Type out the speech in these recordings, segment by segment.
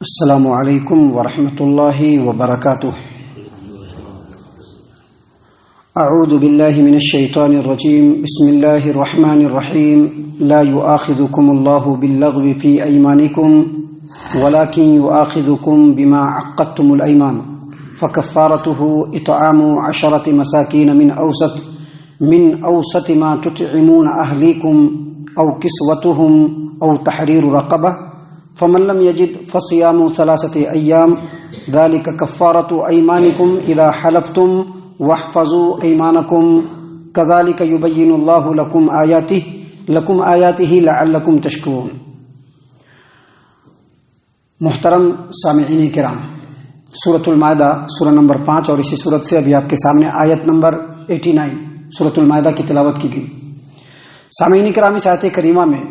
السلام علیکم ورحمۃ اللہ وبرکاتہ۔ اعوذ باللہ من الشیطان الرجیم، بسم اللہ الرحمن الرحیم۔ لا یؤاخذکم اللہ باللغو فی ایمانکم ولکن یؤاخذکم بما عقدتم الایمان فکفارته اطعام 10 مساکین من اوسط ما تطعمون اہلیکم او کسوتهم او تحریر رقبہ فمن لم يجد فصيام 3 أيام ذلك كفارة أيمانكم إذا حلفتم واحفظوا أيمانكم كذلك يبين الله لكم آياته لعلكم تشكرون۔ محترم سامعین کرام، سورۃ المائدہ سورہ نمبر 5 اور اسی سورت سے ابھی آپ کے سامنے آیت نمبر 89 سورۃ المائدہ کی تلاوت کی گئی۔ سامعین کرام، اس آیت کریمہ میں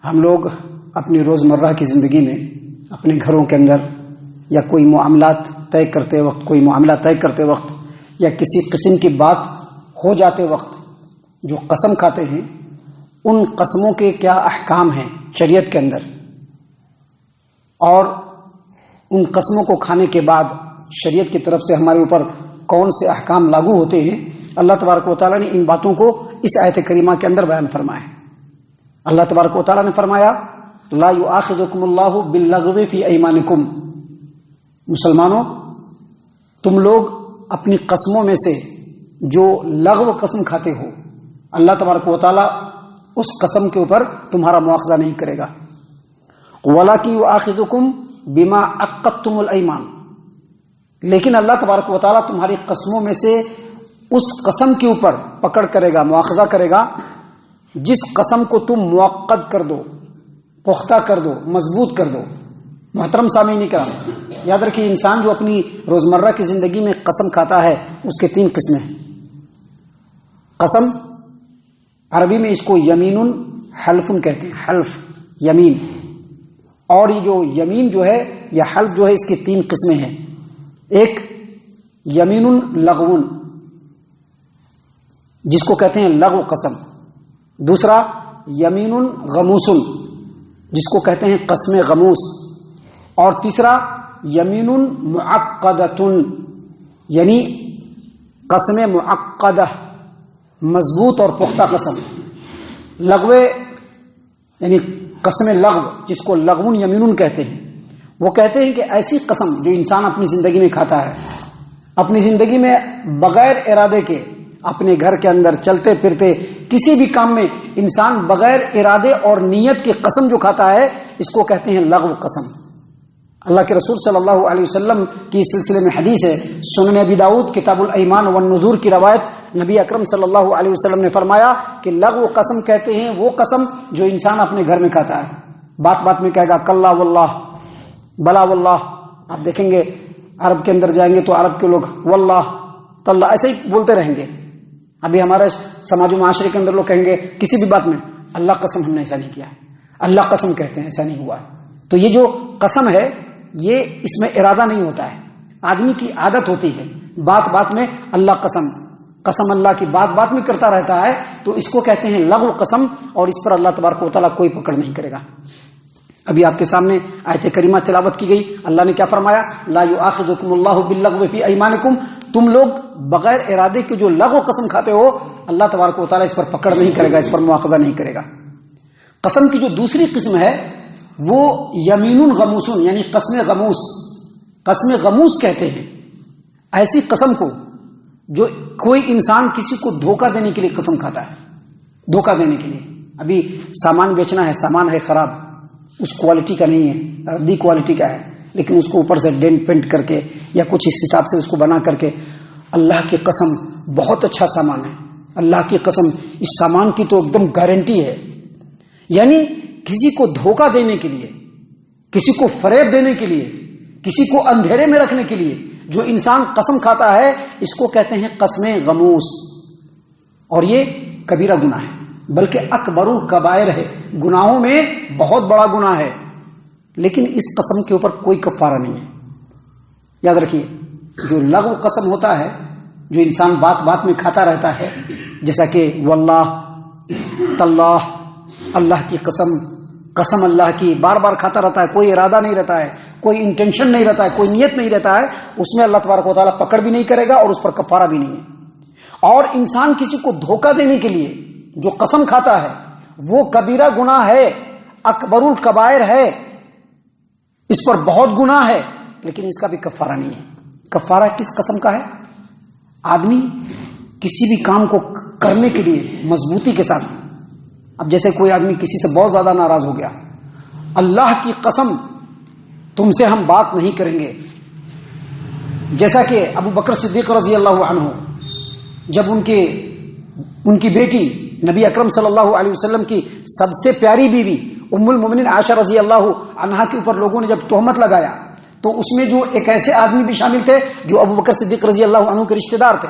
ہم لوگ اپنی روزمرہ کی زندگی میں اپنے گھروں کے اندر یا کوئی معاملہ طے کرتے وقت یا کسی قسم کی بات ہو جاتے وقت جو قسم کھاتے ہیں، ان قسموں کے کیا احکام ہیں شریعت کے اندر، اور ان قسموں کو کھانے کے بعد شریعت کی طرف سے ہمارے اوپر کون سے احکام لاگو ہوتے ہیں، اللہ تبارک و تعالیٰ نے ان باتوں کو اس آیت کریمہ کے اندر بیان فرمایا ہے۔ اللہ تبارک و تعالیٰ نے فرمایا لا یؤاخذکم اللہ باللغو فی ایمانکم، مسلمانوں تم لوگ اپنی قسموں میں سے جو لغو قسم کھاتے ہو، اللہ تبارک و تعالیٰ اس قسم کے اوپر تمہارا مواخذہ نہیں کرے گا۔ ولکن یؤاخذکم بما عقدتم الایمان، لیکن اللہ تبارک و تعالیٰ تمہاری قسموں میں سے اس قسم کے اوپر پکڑ کرے گا، مواخذہ کرے گا جس قسم کو تم معقد کر دو، پختہ کر دو، مضبوط کر دو۔ محترم سامعین کرام، یاد رکھیے انسان جو اپنی روزمرہ کی زندگی میں قسم کھاتا ہے اس کے 3 قسمیں ہیں۔ قسم عربی میں اس کو یمین حلف کہتے ہیں، حلف یمین، اور یہ جو یمین جو ہے یا حلف جو ہے اس کی 3 قسمیں ہیں۔ ایک یمین لغو جس کو کہتے ہیں لغو قسم، دوسرا یمین غموس جس کو کہتے ہیں قسم غموس، اور تیسرا یمین معقدۃ یعنی قسم معقدہ، مضبوط اور پختہ قسم۔ لغو یعنی قسم لغو جس کو لغو یمین کہتے ہیں، وہ کہتے ہیں کہ ایسی قسم جو انسان اپنی زندگی میں کھاتا ہے، اپنی زندگی میں بغیر ارادے کے، اپنے گھر کے اندر چلتے پھرتے کسی بھی کام میں انسان بغیر ارادے اور نیت کی قسم جو کھاتا ہے، اس کو کہتے ہیں لغو قسم۔ اللہ کے رسول صلی اللہ علیہ وسلم کی اس سلسلے میں حدیث ہے، سنن ابی داؤد کتاب الایمان والنذور کی روایت، نبی اکرم صلی اللہ علیہ وسلم نے فرمایا کہ لغو قسم کہتے ہیں وہ قسم جو انسان اپنے گھر میں کھاتا ہے، بات بات میں کہے گا کلا واللہ، بلا واللہ۔ آپ دیکھیں گے عرب کے اندر جائیں گے تو عرب کے لوگ واللہ تاللہ ایسے ہی بولتے رہیں گے۔ ابھی ہمارے سماج و معاشرے کے اندر لوگ کہیں گے کسی بھی بات میں اللہ قسم ہم نے ایسا نہیں کیا ہے، اللہ قسم کہتے ہیں، ایسا نہیں ہوا ہے۔ تو یہ جو قسم ہے یہ اس میں ارادہ نہیں ہوتا ہے، آدمی کی عادت ہوتی ہے، بات بات میں اللہ قسم اللہ کی بات بات میں کرتا رہتا ہے، تو اس کو کہتے ہیں لغو قسم، اور اس پر اللہ تبارک و تعالیٰ کوئی پکڑ نہیں کرے گا۔ ابھی آپ کے سامنے آیت کریمہ تلاوت کی گئی، اللہ نے کیا فرمایا؟ لا یؤاخذکم اللہ باللغو فی ایمانکم، تم لوگ بغیر ارادے کے جو لغو قسم کھاتے ہو، اللہ تبارک و تعالیٰ اس پر پکڑ نہیں کرے گا، اس پر مواخذہ نہیں کرے گا۔ قسم کی جو دوسری قسم ہے وہ یمین غموس یعنی قسم غموس، قسم غموس کہتے ہیں ایسی قسم کو جو کوئی انسان کسی کو دھوکہ دینے کے لیے قسم کھاتا ہے، دھوکہ دینے کے لیے۔ ابھی سامان بیچنا ہے، سامان ہے خراب، اس کوالٹی کا نہیں ہے، ردی کوالٹی کا ہے، لیکن اس کو اوپر سے ڈینٹ پینٹ کر کے یا کچھ اس حساب سے اس کو بنا کر کے اللہ کی قسم بہت اچھا سامان ہے، اللہ کی قسم اس سامان کی تو ایک دم گارنٹی ہے۔ یعنی کسی کو دھوکہ دینے کے لیے، کسی کو فریب دینے کے لیے، کسی کو اندھیرے میں رکھنے کے لیے جو انسان قسم کھاتا ہے، اس کو کہتے ہیں قسم غموس، اور یہ کبیرہ گناہ ہے، بلکہ اکبر الکبائر ہے، گناہوں میں بہت بڑا گناہ ہے، لیکن اس قسم کے اوپر کوئی کفارہ نہیں ہے۔ یاد رکھیے جو لغو قسم ہوتا ہے، جو انسان بات بات میں کھاتا رہتا ہے، جیسا کہ واللہ تاللہ، اللہ کی قسم، قسم اللہ کی بار بار کھاتا رہتا ہے، کوئی ارادہ نہیں رہتا ہے، کوئی انٹینشن نہیں رہتا ہے، کوئی نیت نہیں رہتا ہے، اس میں اللہ تبارک و تعالیٰ پکڑ بھی نہیں کرے گا اور اس پر کفارہ بھی نہیں ہے۔ اور انسان کسی کو دھوکہ دینے کے لیے جو قسم کھاتا ہے وہ کبیرہ گناہ ہے، اکبر الکبائر ہے، اس پر بہت گناہ ہے، لیکن اس کا بھی کفارہ نہیں ہے۔ کفارہ کس قسم کا ہے؟ آدمی کسی بھی کام کو کرنے کے لیے مضبوطی کے ساتھ، اب جیسے کوئی آدمی کسی سے بہت زیادہ ناراض ہو گیا، اللہ کی قسم تم سے ہم بات نہیں کریں گے، جیسا کہ ابو بکر صدیق رضی اللہ عنہ جب ان کی بیٹی نبی اکرم صلی اللہ علیہ وسلم کی سب سے پیاری بیوی ام المومنین عائشہ رضی اللہ عنہا کے اوپر لوگوں نے جب تہمت لگایا تو اس میں جو ایک ایسے آدمی بھی شامل تھے جو ابو بکر صدیق رضی اللہ عنہ کے رشتہ دار تھے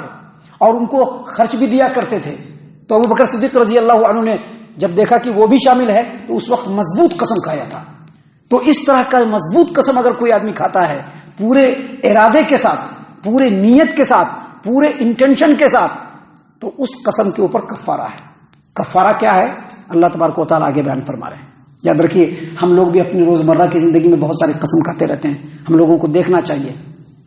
اور ان کو خرچ بھی دیا کرتے تھے، تو ابو بکر صدیق رضی اللہ عنہ نے جب دیکھا کہ وہ بھی شامل ہے تو اس وقت مضبوط قسم کھایا تھا۔ تو اس طرح کا مضبوط قسم اگر کوئی آدمی کھاتا ہے پورے ارادے کے ساتھ، پورے نیت کے ساتھ، پورے انٹینشن کے ساتھ، تو اس قسم کے اوپر کفارہ ہے۔ کفارہ کیا ہے؟ اللہ تبارک و تعالیٰ آگے بیان فرما رہے ہیں۔ یاد رکھیے ہم لوگ بھی اپنی روزمرہ کی زندگی میں بہت ساری قسم کھاتے رہتے ہیں، ہم لوگوں کو دیکھنا چاہیے،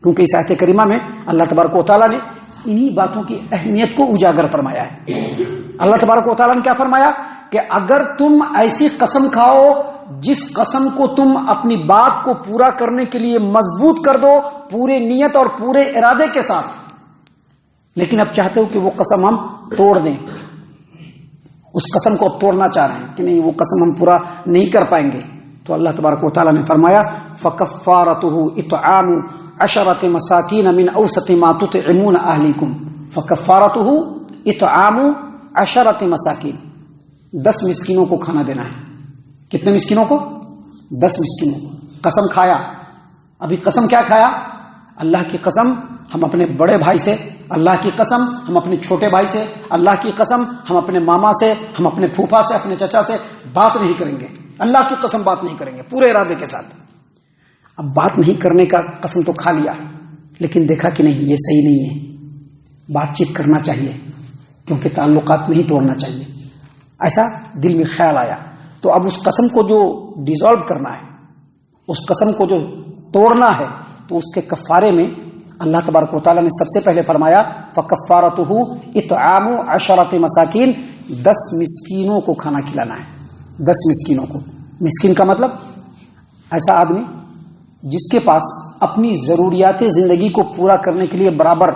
کیونکہ اس آیت کریمہ میں اللہ تبارک و تعالیٰ نے انہی باتوں کی اہمیت کو اجاگر فرمایا ہے۔ اللہ تبارک و تعالیٰ نے کیا فرمایا کہ اگر تم ایسی قسم کھاؤ جس قسم کو تم اپنی بات کو پورا کرنے کے لیے مضبوط کر دو پورے نیت اور پورے ارادے کے ساتھ، لیکن اب چاہتے ہو کہ وہ قسم ہم توڑ دیں، اس قسم کو اب توڑنا چاہ رہے ہیں کہ نہیں وہ قسم ہم پورا نہیں کر پائیں گے، تو اللہ تبارک و تعالیٰ نے فرمایا فَكَفَّارَتُهُ اِطْعَامُ عَشَرَةِ مَسَاكِينَ مِنْ أَوْسَطِ مَا تُطْعِمُونَ أَهْلِيكُمْ فَكَفَّارَتُهُ اِطْعَامُ عَشَرَةِ مَسَاكِينَ 10 مسکینوں کو کھانا دینا ہے۔ کتنے مسکینوں کو؟ 10 مسکینوں کو۔ قسم کھایا، ابھی قسم کیا کھایا؟ اللہ کی قسم ہم اپنے بڑے بھائی سے، اللہ کی قسم ہم اپنے چھوٹے بھائی سے، اللہ کی قسم ہم اپنے ماما سے، ہم اپنے پھوپھا سے، اپنے چچا سے بات نہیں کریں گے، اللہ کی قسم بات نہیں کریں گے پورے ارادے کے ساتھ۔ اب بات نہیں کرنے کا قسم تو کھا لیا، لیکن دیکھا کہ نہیں یہ صحیح نہیں ہے، بات چیت کرنا چاہیے کیونکہ تعلقات نہیں توڑنا چاہیے، ایسا دل میں خیال آیا، تو اب اس قسم کو جو ڈیزالو کرنا ہے، اس قسم کو جو توڑنا ہے، تو اس کے کفارے میں اللہ تبارک و تعالیٰ نے سب سے پہلے فرمایا فَكَفَّارَتُهُ اِطْعَامُ عَشَرَةِ مَسَاكِينَ 10 مسکینوں کو کھانا کھلانا ہے۔ 10 مسکینوں کو، مسکین کا مطلب ایسا آدمی جس کے پاس اپنی ضروریات زندگی کو پورا کرنے کے لیے برابر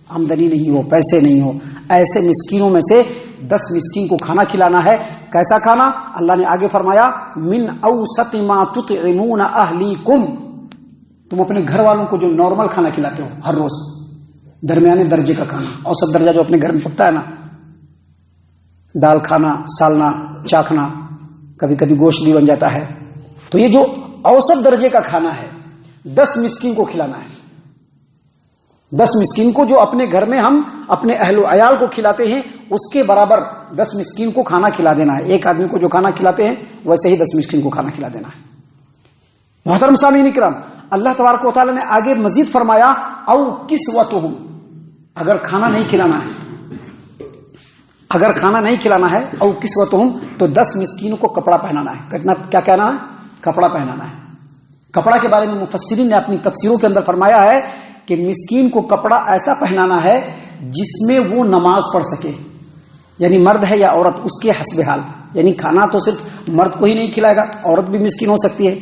آمدنی نہیں ہو، پیسے نہیں ہو، ایسے مسکینوں میں سے 10 مسکین کو کھانا کھلانا ہے۔ کیسا کھانا؟ اللہ نے آگے فرمایا من اوسط ما تطعمون اہلیکم، تم اپنے گھر والوں کو جو نارمل کھانا کھلاتے ہو ہر روز، درمیانے درجے کا کھانا، اوسط درجہ جو اپنے گھر میں پکتا ہے نا، دال کھانا، سالنا، چاکھنا، کبھی کبھی گوشت بھی بن جاتا ہے، تو یہ جو اوسط درجے کا کھانا ہے 10 مسکین کو کھلانا ہے۔ 10 مسکین کو جو اپنے گھر میں ہم اپنے اہل و عیال کو کھلاتے ہیں اس کے برابر 10 مسکین کو کھانا کھلا دینا ہے۔ ایک آدمی کو جو کھانا کھلاتے ہیں ویسے ہی 10 مسکین کو کھانا کھلا دینا ہے۔ محترم سامعین اکرام، اللہ تبارک و تعالیٰ نے آگے مزید فرمایا او کسوتہم، اگر کھانا نہیں کھلانا ہے، اگر کھانا نہیں کھلانا ہے او کسوتہم، تو 10 مسکینوں کو کپڑا پہنانا ہے۔ کیا کہنا ہے؟ کپڑا پہنانا ہے۔ کپڑا کے بارے میں مفسرین نے اپنی تفسیروں کے اندر فرمایا ہے کہ مسکین کو کپڑا ایسا پہنانا ہے جس میں وہ نماز پڑھ سکے، یعنی مرد ہے یا عورت اس کے حسب حال، یعنی کھانا تو صرف مرد کو ہی نہیں کھلائے گا، عورت بھی مسکین ہو سکتی ہے،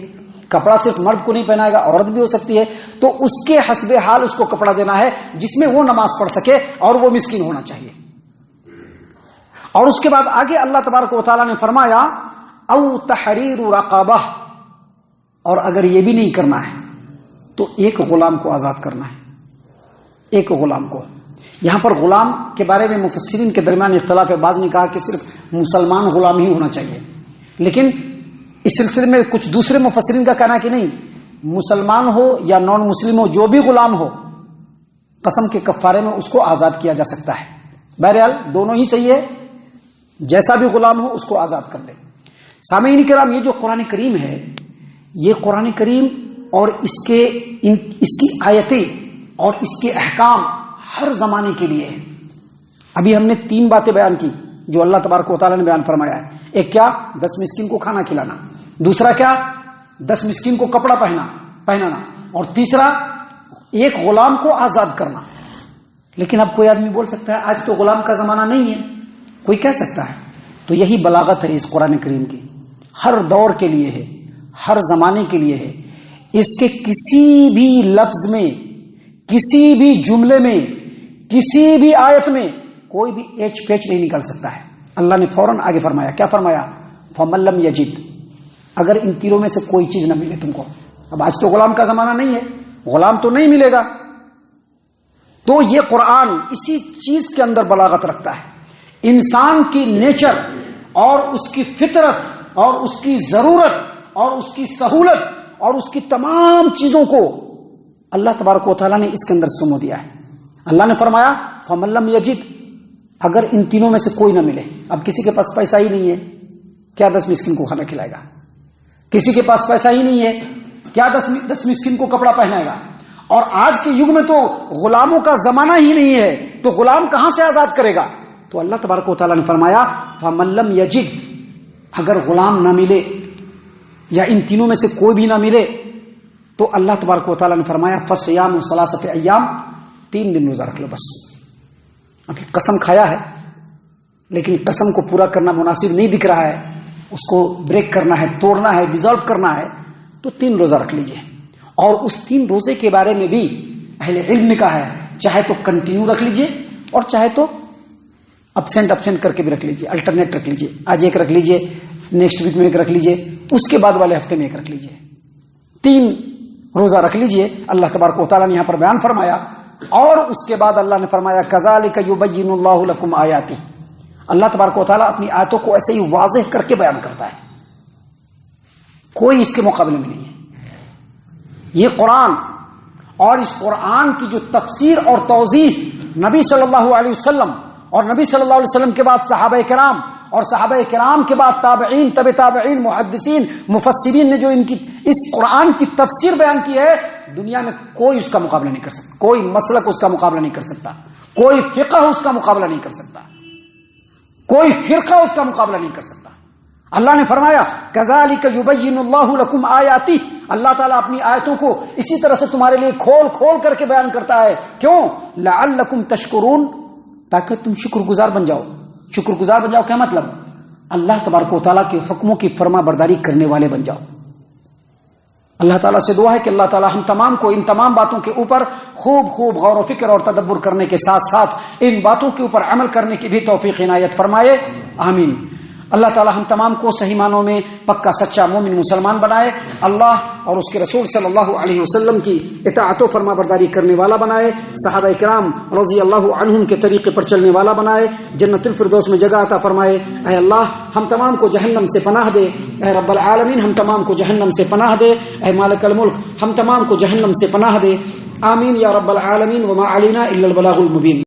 کپڑا صرف مرد کو نہیں پہنائے گا، عورت بھی ہو سکتی ہے، تو اس کے حسب حال اس کو کپڑا دینا ہے جس میں وہ نماز پڑھ سکے اور وہ مسکین ہونا چاہیے۔ اور اس کے بعد آگے اللہ تبارک و تعالیٰ نے فرمایا او تحریر رقبہ، اور اگر یہ بھی نہیں کرنا ہے تو ایک غلام کو آزاد کرنا ہے، ایک غلام کو۔ یہاں پر غلام کے بارے میں مفسرین کے درمیان اختلاف ہے، بعض نے کہا کہ صرف مسلمان غلام ہی ہونا چاہیے، لیکن اس سلسلے میں کچھ دوسرے مفسرین کا کہنا ہے کہ نہیں، مسلمان ہو یا نان مسلم ہو، جو بھی غلام ہو قسم کے کفارے میں اس کو آزاد کیا جا سکتا ہے۔ بہرحال دونوں ہی صحیح ہے، جیسا بھی غلام ہو اس کو آزاد کر دے۔ سامعین کرام، یہ جو قرآن کریم ہے، یہ قرآن کریم اور اس کی آیتیں اور اس کے احکام ہر زمانے کے لیے ہے۔ ابھی ہم نے 3 باتیں بیان کی جو اللہ تبارک و تعالیٰ نے بیان فرمایا ہے۔ ایک کیا 10 مسکین کو کھانا کھلانا، دوسرا کیا 10 مسکین کو کپڑا پہنانا، اور تیسرا ایک غلام کو آزاد کرنا۔ لیکن اب کوئی آدمی بول سکتا ہے آج تو غلام کا زمانہ نہیں ہے، کوئی کہہ سکتا ہے۔ تو یہی بلاغت ہے اس قرآن کریم کی، ہر دور کے لیے ہے، ہر زمانے کے لیے ہے۔ اس کے کسی بھی لفظ میں، کسی بھی جملے میں، کسی بھی آیت میں کوئی بھی ایچ پیچ نہیں نکل سکتا ہے۔ اللہ نے فوراً آگے فرمایا، کیا فرمایا؟ فَمَن لَّمْ يَجِدْ، اگر ان تینوں میں سے کوئی چیز نہ ملے تم کو، اب آج تو غلام کا زمانہ نہیں ہے، غلام تو نہیں ملے گا، تو یہ قرآن اسی چیز کے اندر بلاغت رکھتا ہے، انسان کی نیچر اور اس کی فطرت اور اس کی ضرورت اور اس کی سہولت اور اس کی تمام چیزوں کو اللہ تبارک و تعالیٰ نے اس کے اندر سمو دیا ہے۔ اللہ نے فرمایا فَمَن لَّمْ يَجِدْ، اگر ان تینوں میں سے کوئی نہ ملے، اب کسی کے پاس پیسہ ہی نہیں ہے، کیا 10 مسکین کو کھانا کھلائے گا؟ کسی کے پاس پیسہ ہی نہیں ہے، کیا 10 مسکین کو کپڑا پہنائے گا؟ اور آج کے یگ میں تو غلاموں کا زمانہ ہی نہیں ہے، تو غلام کہاں سے آزاد کرے گا؟ تو اللہ تبارک و تعالیٰ نے فرمایا فَمَن لَّمْ يَجِدْ، اگر غلام نہ ملے یا ان تینوں میں سے کوئی بھی نہ ملے تو اللہ تبارک و تعالیٰ نے فرمایا فَصِيَامُ ثَلَاثَةِ أَيَّامٍ، 3 دن روزہ رکھ لو بس۔ ابھی قسم کھایا ہے لیکن قسم کو پورا کرنا مناسب نہیں دکھ رہا ہے، اس کو بریک کرنا ہے، توڑنا ہے، ڈیزالو کرنا ہے، تو 3 روزہ رکھ لیجئے۔ اور اس 3 روزے کے بارے میں بھی اہل علم نے کہا ہے چاہے تو کنٹینیو رکھ لیجئے اور چاہے تو ابسینٹ کر کے بھی رکھ لیجئے، الٹرنیٹ رکھ لیجئے، آج ایک رکھ لیجئے، نیکسٹ ویک میں ایک رکھ لیجئے، اس کے بعد والے ہفتے میں ایک رکھ لیجئے، 3 روزہ رکھ لیجئے۔ اللہ تبارک و تعالیٰ نے یہاں پر بیان فرمایا، اور اس کے بعد اللہ نے فرمایا کذالک یبین اللہ لکم آیاتہ، اللہ تبارک و تعالیٰ اپنی آیتوں کو ایسے ہی واضح کر کے بیان کرتا ہے، کوئی اس کے مقابلے میں نہیں ہے۔ یہ قرآن اور اس قرآن کی جو تفسیر اور توضیح نبی صلی اللہ علیہ وسلم اور نبی صلی اللہ علیہ وسلم کے بعد صحابہ کرام اور صحابہ کرام کے بعد تابعین، طب تابعین، محدثین، مفسرین نے جو ان کی اس قرآن کی تفسیر بیان کی ہے، دنیا میں کوئی اس کا مقابلہ نہیں کر سکتا، کوئی مسلک اس کا مقابلہ نہیں کر سکتا، کوئی فقہ اس کا مقابلہ نہیں کر سکتا، کوئی فرقہ اس کا مقابلہ نہیں کر سکتا۔ اللہ نے فرمایا کذالک یبین اللہ لکم آیاتہ، اللہ تعالیٰ اپنی آیتوں کو اسی طرح سے تمہارے لیے کھول کھول کر کے بیان کرتا ہے، کیوں؟ لعلکم تشکرون، تاکہ تم شکر گزار بن جاؤ۔ شکر گزار بن جاؤ کیا مطلب؟ اللہ تبارک و تعالیٰ کے حکموں کی فرما برداری کرنے والے بن جاؤ۔ اللہ تعالیٰ سے دعا ہے کہ اللہ تعالیٰ ہم تمام کو ان تمام باتوں کے اوپر خوب غور و فکر اور تدبر کرنے کے ساتھ ساتھ ان باتوں کے اوپر عمل کرنے کی بھی توفیق عنایت فرمائے، آمین۔ اللہ تعالیٰ ہم تمام کو صحیح معنوں میں پکا سچا مومن مسلمان بنائے، اللہ اور اس کے رسول صلی اللہ علیہ وسلم کی اطاعت و فرما برداری کرنے والا بنائے، صحابہ کرام رضی اللہ عنہم کے طریقے پر چلنے والا بنائے، جنت الفردوس میں جگہ عطا فرمائے۔ اے اللہ ہم تمام کو جہنم سے پناہ دے، اے رب العالمین ہم تمام کو جہنم سے پناہ دے، اے مالک الملک ہم تمام کو جہنم سے پناہ دے، آمین یا رب العالمین۔ وما علینا الا البلاغ المبین۔